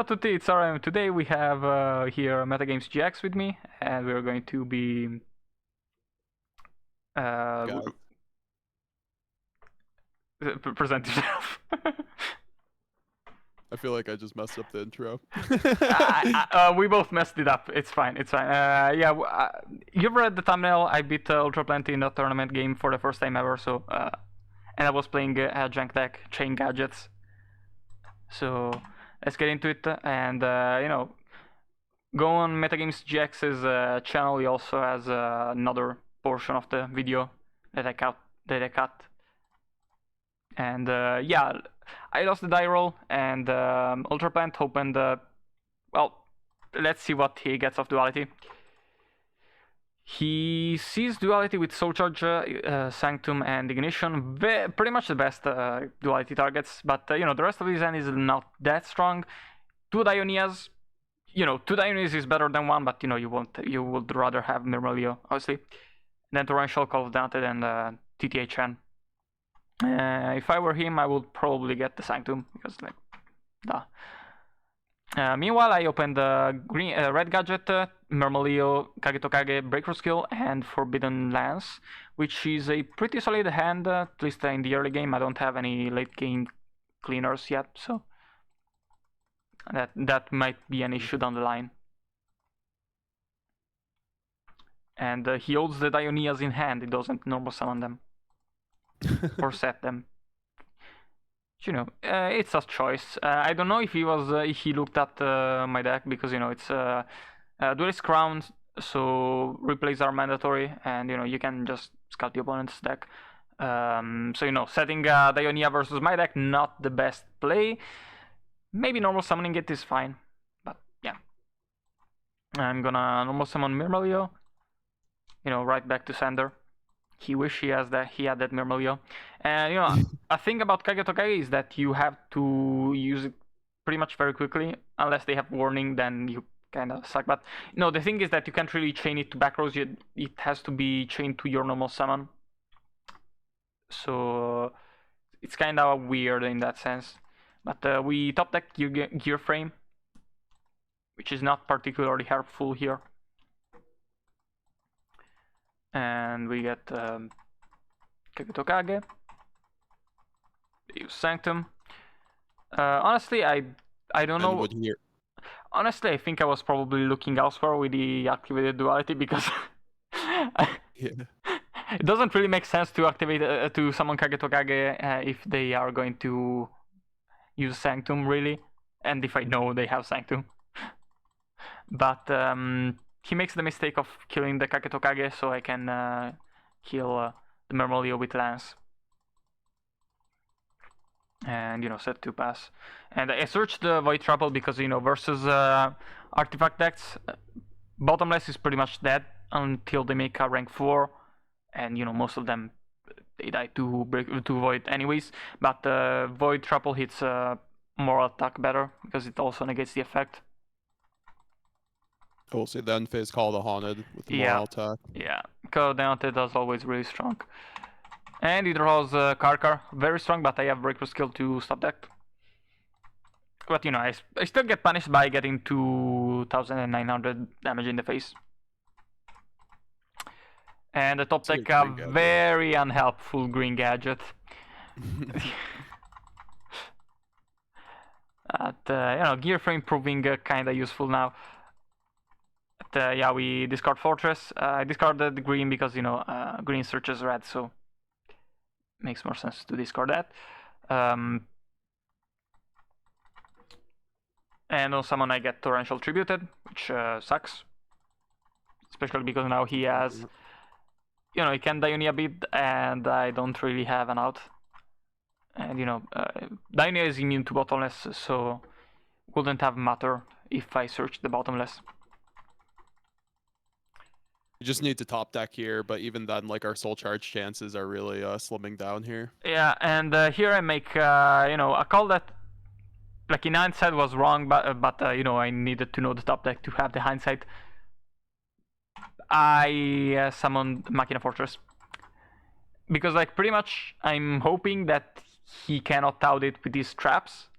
Ciao a tutti, it's RM. Today we have here Metagames GX with me, and we're going to be God. present yourself. I feel like I just messed up the intro. We both messed it up. It's fine. It's fine. You've read the thumbnail. I beat Ultra Plenty in the tournament game for the first time ever. So, and I was playing Junk Deck Chain Gadgets. So let's get into it. And go on Metagames GX's channel. He also has another portion of the video that I cut. And I lost the die roll, and Ultra Plant opened. Well, let's see what he gets of Duality. He sees Duality with Soul Charge, Sanctum, and Ignition. Pretty much the best Duality targets, but the rest of his hand is not that strong. Two Dionias. Two Dionias is better than one, but you would rather have Myrmileo, obviously. Then Torrential, Call of Dante, and TTHN. If I were him, I would probably get the Sanctum, because duh. Meanwhile, I opened the red gadget, Myrmileo, Kagetokage, Breakthrough Skill, and Forbidden Lance, which is a pretty solid hand, at least in the early game. I don't have any late game cleaners yet, so that might be an issue down the line. And he holds the Dionias in hand, he doesn't normal summon them. Or set them. It's a choice. I don't know if he looked at my deck, because it's Duelist Crown, so replays are mandatory, and you can just scout the opponent's deck. Setting Dionia versus my deck, not the best play. Maybe normal summoning it is fine, but yeah. I'm gonna normal summon Myrmileo. Right back to sender. He wish he had that Myrmileo. And a thing about Kagetokage is that you have to use it pretty much very quickly. Unless they have warning, then you kind of suck. But no, the thing is that you can't really chain it to back rows. It has to be chained to your normal summon. So it's kind of weird in that sense. But we top deck Gear Frame, which is not particularly helpful here. And we get Kagetokage. Use Sanctum. Honestly, I don't know. Honestly, I think I was probably looking elsewhere with the activated Duality, because it doesn't really make sense to activate to summon Kagetokage if they are going to use Sanctum, really, and if I know they have Sanctum. But he makes the mistake of killing the Kagetokage, so I can kill the Myrmileo with Lance. And set 2 pass. And I searched the Void Trouble because versus artifact decks, Bottomless is pretty much dead until they make a rank 4, and most of them they die to Void anyways. But Void Trouble hits more attack better because it also negates the effect. We'll see then phase Call the Haunted with the moral attack. Yeah, Call the Haunted is always really strong. And he draws Karkar, very strong, but I have Breakthrough Skill to stop that. But I still get punished by getting 2,900 damage in the face. And the top deck a very unhelpful green gadget. Gear Frame proving kinda useful now. But, yeah, we discard Fortress. I discarded the green because green searches red, so makes more sense to discard that. And on summon I get Torrential Tributed, which sucks. Especially because now he has, he can Dionia a bit, and I don't really have an out. And Dionia is immune to Bottomless, so wouldn't have mattered if I searched the Bottomless. You just need to top deck here, but even then, our Soul Charge chances are really slimming down here. Yeah, and here I make a call that, in hindsight, was wrong, but I needed to know the top deck to have the hindsight. I summoned Machina Fortress because pretty much I'm hoping that he cannot out it with these traps,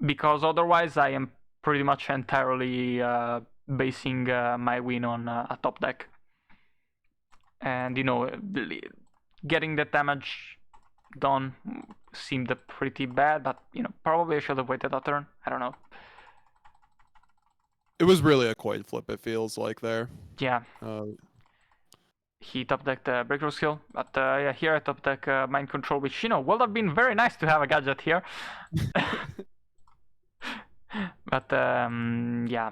because otherwise I am pretty much entirely basing my win on a top deck. And, you know, getting that damage done seemed pretty bad, but, you know, probably I should have waited a turn. I don't know. It was really a coin flip, it feels like there. Yeah. He top decked Breakthrough Skill, but yeah, here I top deck Mind Control, which, you know, would have been very nice to have a gadget here. But yeah.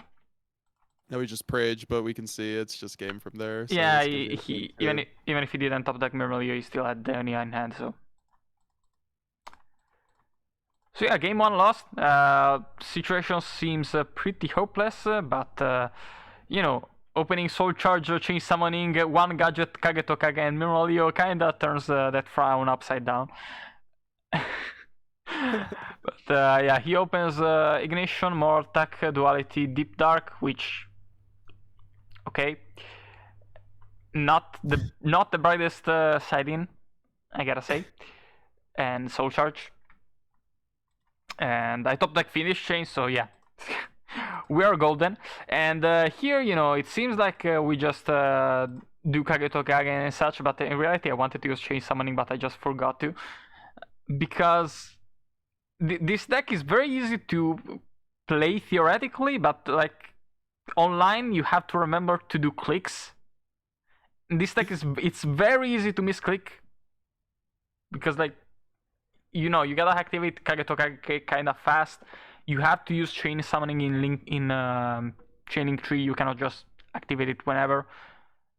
Now we just Prage, but we can see it's just game from there. So Yeah, it's gonna be a even if he didn't top deck Myrmilio, he still had Deonia in hand, so. So yeah, game 1 lost. Situation seems pretty hopeless, but you know, opening Soul Charge, Chain Summoning, one gadget, Kagetokage and Myrmilio kinda turns that frown upside down. But yeah, he opens Ignition, more attack, Duality, Deep Dark, which, okay, not the brightest side in, I gotta say, and Soul Charge. And I top deck Finish Chain, so yeah, we are golden. And here, you know, it seems like we just do Kagetokage and such, but in reality I wanted to use Chain Summoning, but I just forgot to. Because this deck is very easy to play theoretically, but like online you have to remember to do clicks. This deck it's very easy to misclick. Because like, you know, you gotta activate Kagetokage kind of fast. You have to use Chain Summoning in Chaining Tree. You cannot just activate it whenever.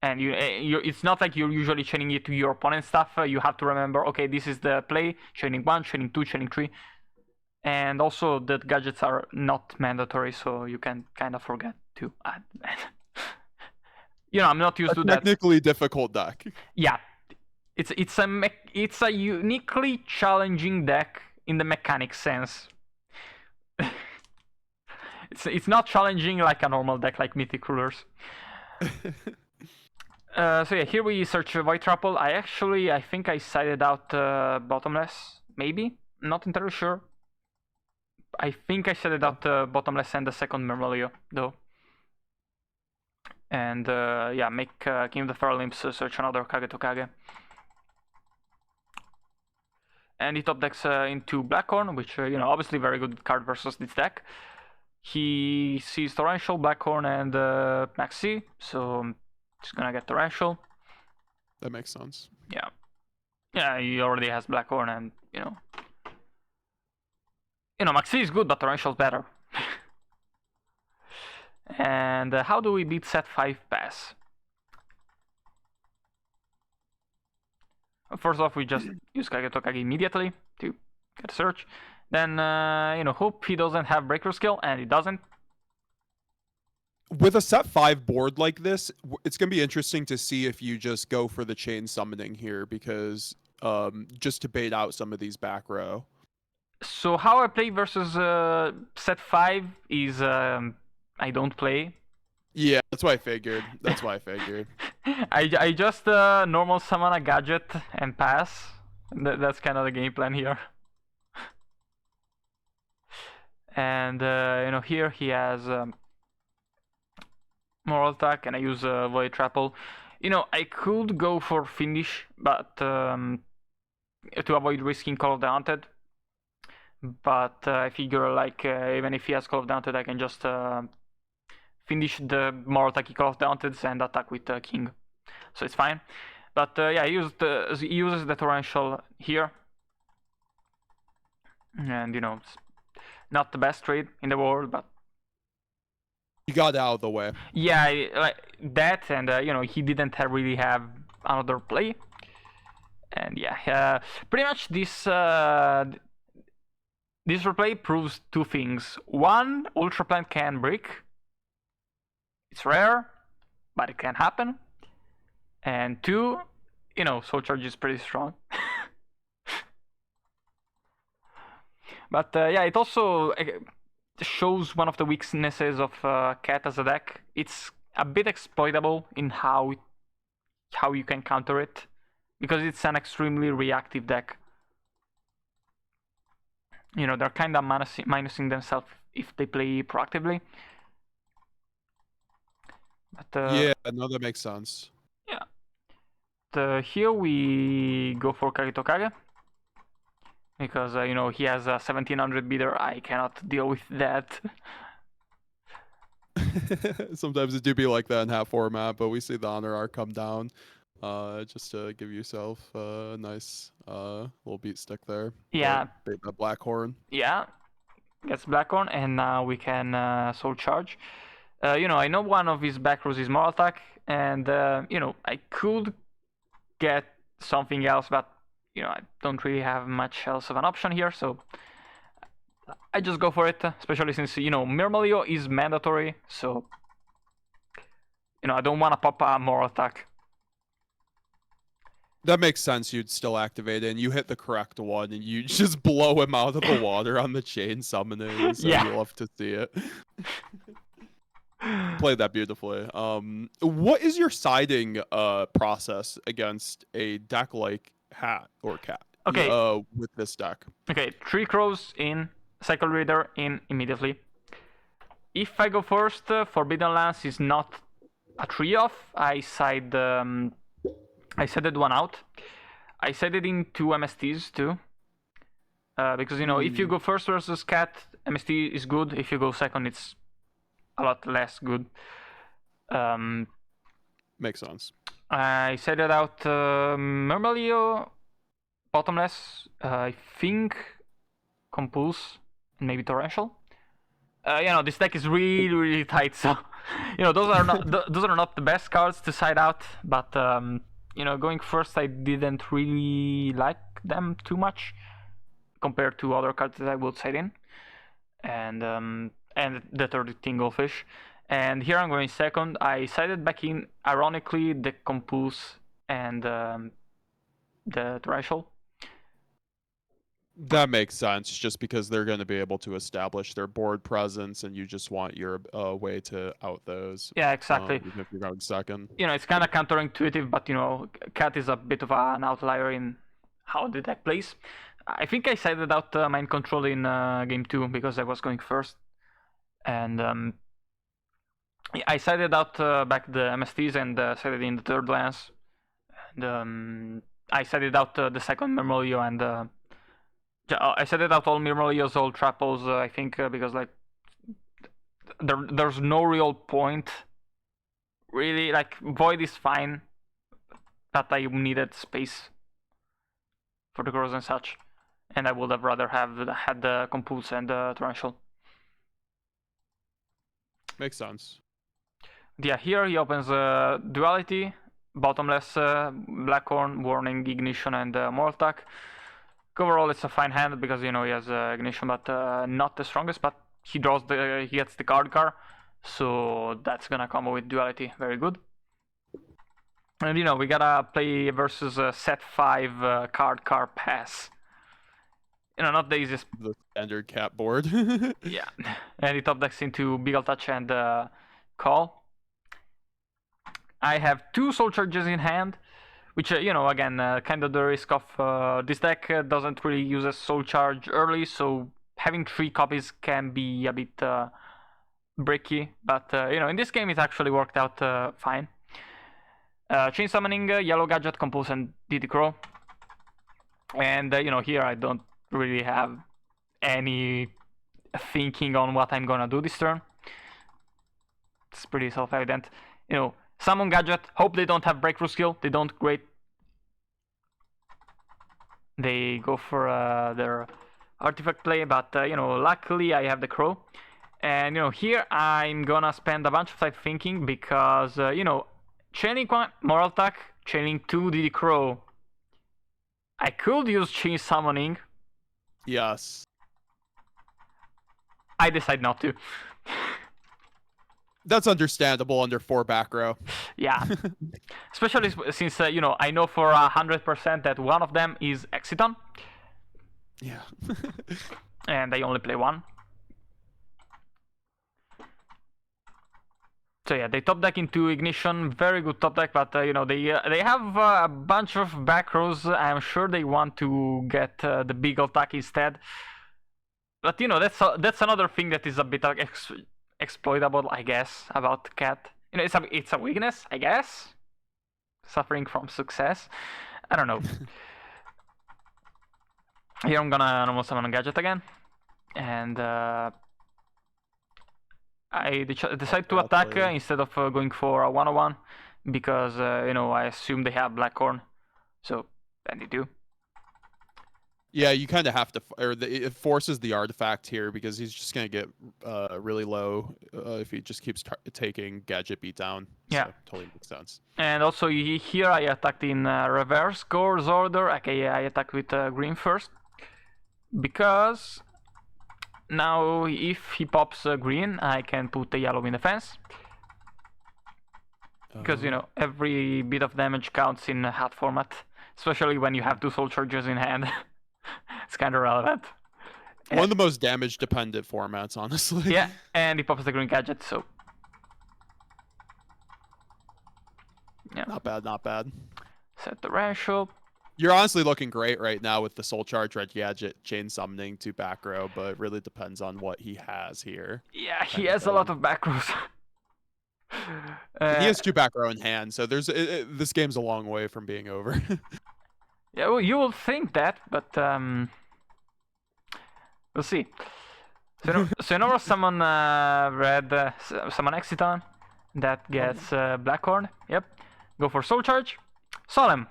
And it's not like you're usually chaining it to your opponent's stuff. You have to remember, okay, this is the play. Chaining 1, Chaining 2, Chaining 3. And also the gadgets are not mandatory, so you can kind of forget to add. You know, I'm not used to that. Technically difficult deck. Yeah. It's a uniquely challenging deck in the mechanic sense. it's not challenging like a normal deck like Mythic Rulers. So yeah, here we search Void Trapple. I think I sided out Bottomless, maybe, not entirely sure. I think I sided out Bottomless and the second Myrmilio though. And yeah, make King of the Feral Imps search another Kagetokage. And he top decks into Blackhorn, which, you know, obviously very good card versus this deck. He sees Torrential, Blackhorn, and Maxi, so he's gonna get Torrential. That makes sense. Yeah. Yeah, he already has Blackhorn, and, you know, Maxi is good, but Torrential's better. And how do we beat set 5 pass? First off, we just use Kagetokage immediately to get a search. Then, you know, hope he doesn't have Breaker Skill, and he doesn't. With a set 5 board like this, it's going to be interesting to see if you just go for the Chain Summoning here, because just to bait out some of these back row. So how I play versus set 5 is I don't play. Yeah, that's what I figured. I just normal summon a gadget and pass. That's kind of the game plan here. And you know, here he has Moral Attack, and I use Void Trapple. You know, I could go for Finish, but to avoid risking Call of the Haunted. But I figure, like, even if he has Call of the Haunted, I can just finish the Moral Attack Call of the Haunted and attack with King. So it's fine. But yeah, he uses the Torrential here. And, you know, it's not the best trade in the world, but you got out of the way. Yeah, like that, and you know, he didn't really have another play. And yeah, pretty much this replay proves two things. One, Ultra Plant can break. It's rare, but it can happen. And two, you know, Soul Charge is pretty strong. But yeah, it also shows one of the weaknesses of Cat as a deck. It's a bit exploitable in how you can counter it, because it's an extremely reactive deck. You know, they're kind of minusing themselves if they play proactively. But Yeah, no, that makes sense. here we go for Kagitokage because he has a 1700 beater. I cannot deal with that. Sometimes it do be like that in half format, but we see the honor arc come down. Just to give yourself a nice little beat stick there. Yeah. Bait that Blackhorn. Yeah, gets Blackhorn, and now we can Soul Charge. I know one of his back rows is Moral Attack, and I could get something else, but I don't really have much else of an option here, so I just go for it, especially since Myrmeleo is mandatory, so I don't want to pop a Moral Attack. That makes sense. You'd still activate it, and you hit the correct one, and you just blow him out of the water on the chain summoning. So Yeah. you love to see it. Played that beautifully. What is your siding process against a deck like Hat or Cat? Okay. With this deck. Okay, 3 Crows in, Cycle Reader in immediately. If I go first, Forbidden Lance is not a 3-off. I sided one out. I sided in 2 MSTs too. Because if you go first versus Cat, MST is good. If you go second, it's a lot less good. Makes sense. I sided out Myrmeleo, Bottomless, I think Compulse, and maybe Torrential. This deck is really, really tight, so those are not the best cards to side out, but going first, I didn't really like them too much compared to other cards that I would side in, and the third Tinglefish. And here I'm going second. I sided back in, ironically, the Compulse and the Torrential. That makes sense, just because they're going to be able to establish their board presence, and you just want your way to out those. Yeah, exactly. Even if you're going second. It's kind of counterintuitive, but Cat is a bit of an outlier in how the deck plays. I think I sided out Mind Control in game 2 because I was going first, and I sided out back the MSTs and sided in the third lance, and I sided out the second Myrmeleo and. I said it out all Myrmeleos, all Trapples, I think, because there's no real point. Really, Void is fine, but I needed space for the Crows and such, and I would have rather had the Compulse and the Torrential. Makes sense. Yeah, here he opens Duality, Bottomless, Blackhorn, Warning, Ignition, and Moral Attack. Overall, it's a fine hand because he has Ignition, but not the strongest. But he gets the card, so that's gonna combo with Duality, very good. And we gotta play versus set 5 card pass. Not the easiest. The standard Cat board. Yeah, and he top decks into Beagle Touch and Call. I have 2 Soul Charges in hand. Which, again, kind of the risk of this deck doesn't really use a Soul Charge early, so having 3 copies can be a bit bricky. But, in this game it actually worked out fine. Chain Summoning, Yellow Gadget, Compulse, and DD Crow. And, here I don't really have any thinking on what I'm gonna do this turn. It's pretty self-evident. Summon Gadget, hope they don't have Breakthrough Skill. They don't, great. They go for their artifact play, but luckily I have the Crow. And here I'm gonna spend a bunch of time thinking because chaining 1 Moral Attack, chaining 2 DD Crow. I could use Chain Summoning. Yes. I decide not to. That's understandable under 4 back row. Yeah, especially since I know for 100% that one of them is Exiton. Yeah. And I only play 1. So yeah, they top deck into Ignition, very good top deck, but they have a bunch of back rows. I'm sure they want to get the Beagle Attack instead. But you know, that's another thing that is a bit like exploitable, I guess, about Cat. You know, it's a weakness, I guess. Suffering from success. I don't know. Here I'm gonna normal summon a gadget again, and I decide to attack instead of going for a 101 because you know, I assume they have Blackhorn, so then they do. Yeah, you kind of have to, it forces the artifact here because he's just gonna get really low if he just keeps taking gadget beatdown. Yeah, so, totally makes sense. And also here I attacked in reverse course order. Okay, I attacked with green first because now if he pops green, I can put the yellow in defense. Because you know, every bit of damage counts in hat format, especially when you have 2 soul charges in hand. It's kind of relevant. One of the most damage dependent formats, honestly. Yeah, and he pops the green gadget, so yeah. Not bad, not bad. Set the ratio. You're honestly looking great right now with the soul charge, red gadget, chain summoning to back row, but it really depends on what he has here. Yeah, he has a lot of back rows. He has 2 back row in hand, so there's this game's a long way from being over. Yeah, well, you will think that, but we'll see. So in order summon red, summon Exiton, that gets Blackhorn. Yep. Go for Soul Charge. Solemn.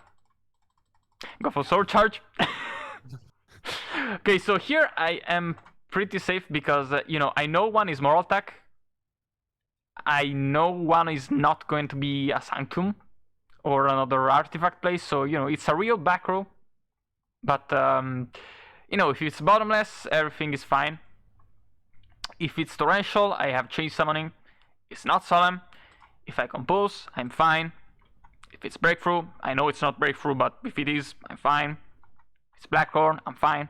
Go for Soul Charge. Okay, so here I am pretty safe because you know, I know one is Moral Attack. I know one is not going to be a Sanctum or another artifact play, so you know, it's a real back row. But you know, if it's bottomless, everything is fine. If it's torrential, I have chain summoning. It's not solemn. If I compose, I'm fine. If it's breakthrough, I know it's not breakthrough, but if it is, I'm fine. If it's Blackhorn, I'm fine.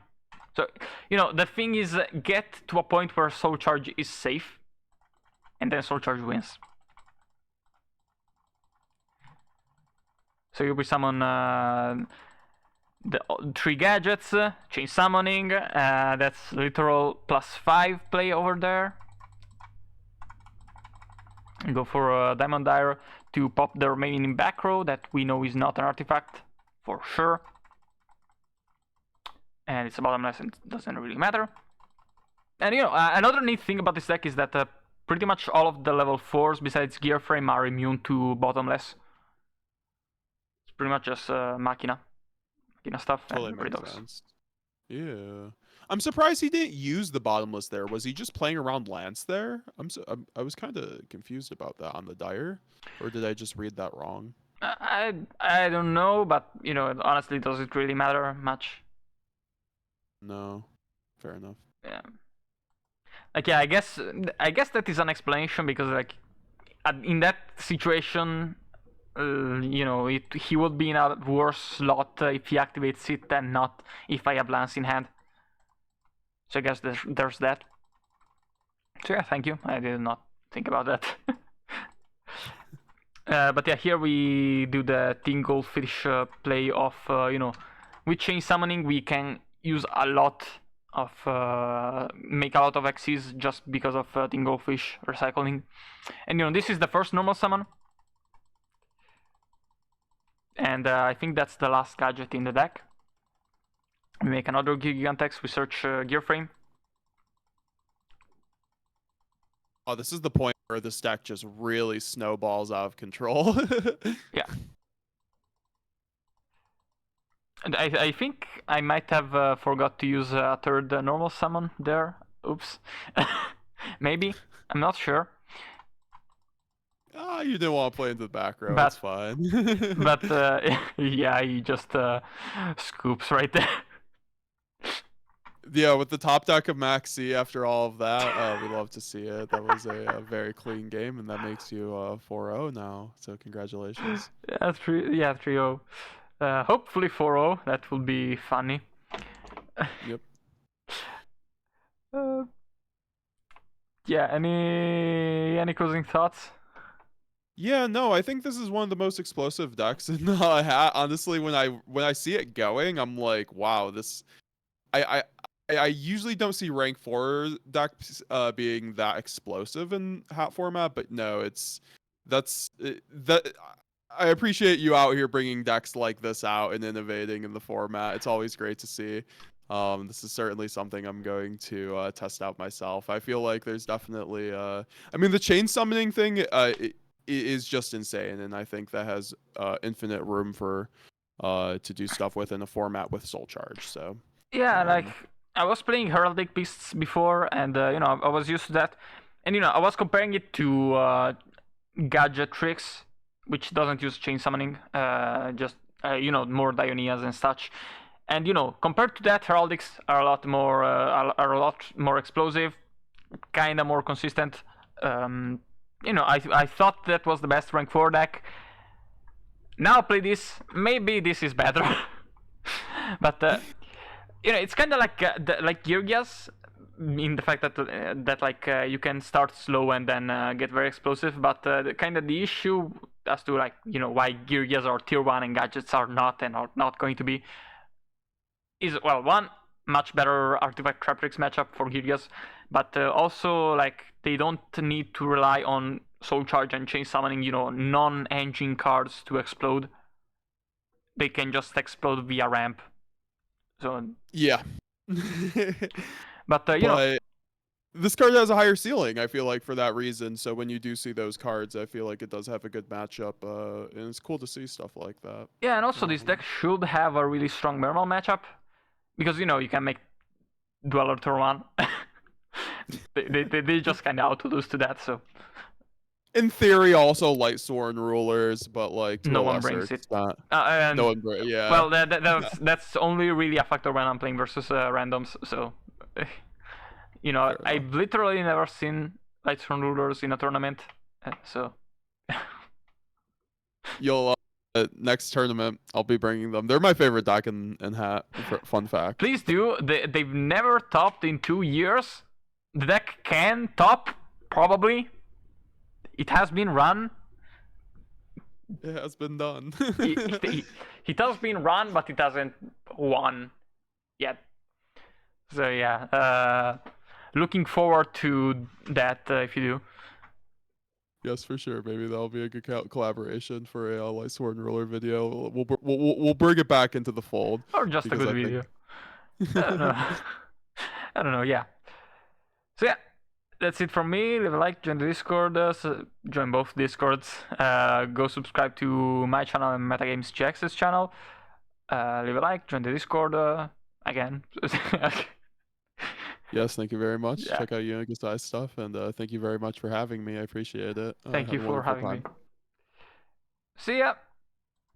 So you know, the thing is, get to a point where Soul Charge is safe, and then Soul Charge wins. So you will summon the 3 gadgets, chain summoning, that's literal +5 play over there. Go for Diamond Dire to pop the remaining back row that we know is not an artifact for sure. And it's bottomless and it doesn't really matter. And you know, another neat thing about this deck is that pretty much all of the level 4s besides Gearframe are immune to bottomless. It's pretty much just Machina stuff Totally and makes Redox. sense. Yeah. I'm surprised he didn't use the bottomless there. Was he just playing around Lance there? I was kind of confused about that on the Dire, or did I just read that wrong? I don't know, but you know, honestly, does it really matter much? No, fair enough. Yeah. Like, yeah, I guess that is an explanation because like in that situation, you know, he would be in a worse slot if he activates it than not if I have Lance in hand. So I guess there's that. So yeah, thank you. I did not think about that. But yeah, here we do the Tinglefish play of, you know, with chain summoning we can use a lot of, make a lot of Xyz just because of Tinglefish recycling. And you know, this is the first normal summon. And I think that's the last gadget in the deck. We make another Gigantex, we search Gearframe. Oh, this is the point where this deck just really snowballs out of control. Yeah. And I think I might have forgot to use a third normal summon there. Oops. Maybe. I'm not sure. Ah, you didn't want to play into the back row. But- That's fine. But yeah, he just scoops right there. Yeah, with the top deck of Maxi after all of that, we love to see it. That was a very clean game, and that makes you 4-0 now. So congratulations. Yeah, 3-0. Hopefully 4-0. That will be funny. Yep. Yeah. Any closing thoughts? Yeah, no, I think this is one of the most explosive decks in the hat. Honestly, when I see it going, I'm like, wow, this. I usually don't see rank 4 decks being that explosive in hat format, but no, that. I appreciate you out here bringing decks like this out and innovating in the format. It's always great to see. This is certainly something I'm going to test out myself. I feel like there's definitely, I mean, the chain summoning thing is just insane, and I think that has infinite room for to do stuff with in a format with Soul Charge. So Yeah, like um, I was playing Heraldic Beasts before, and you know, I was used to that. And you know, I was comparing it to Gadget Tricks, which doesn't use chain summoning, just you know, more Dionysias and such. And you know, compared to that, Heraldics are a lot more are a lot more explosive, kind of more consistent. You know, I thought that was the best rank 4 deck. Now play this, maybe this is better, but you know, it's kind of like Geargias in the fact that like you can start slow and then get very explosive. But the issue as to like, you know, why Geargias are tier 1 and gadgets are not and are not going to be is, well, one, much better artifact trap tricks matchup for Geargias, but also like they don't need to rely on soul charge and chain summoning, you know, non-engine cards to explode. They can just explode via ramp. So yeah. but you know, But this card has a higher ceiling, I feel like, for that reason. So when you do see those cards, I feel like it does have a good matchup, and it's cool to see stuff like that. yeah, and also this deck should have a really strong Mermal matchup, because you know you can make Dweller turn 1. they just kind of auto lose to that, so In theory, also Light Sworn Rulers, but like to no a one lesser brings it. extent. And No one, yeah. well, that's only really a factor when I'm playing versus randoms. So you know, Fair I've enough. literally never seen Lightstone Rulers in a tournament. So You'll next tournament, I'll be bringing them. They're my favorite deck in hat. Fun fact. please do. They've never topped in 2 years. The deck can top, probably. It has been run. It has been done. It has been run, but it hasn't won yet. So yeah, looking forward to that if you do. Yes, for sure. Maybe that'll be a good collaboration for a Light Sword and Ruler video. We'll bring it back into the fold. Or just a Because good I video. think... I don't know. I don't know, yeah. So yeah, that's it from me. Leave a like, join the Discord, join both Discords. Go subscribe to my channel and Metagames GX's channel. Leave a like, join the Discord again. Yes, thank you very much. Yeah. Check out Unigasai stuff, and thank you very much for having me. I appreciate it. Thank you Had a for wonderful having me. time. See ya!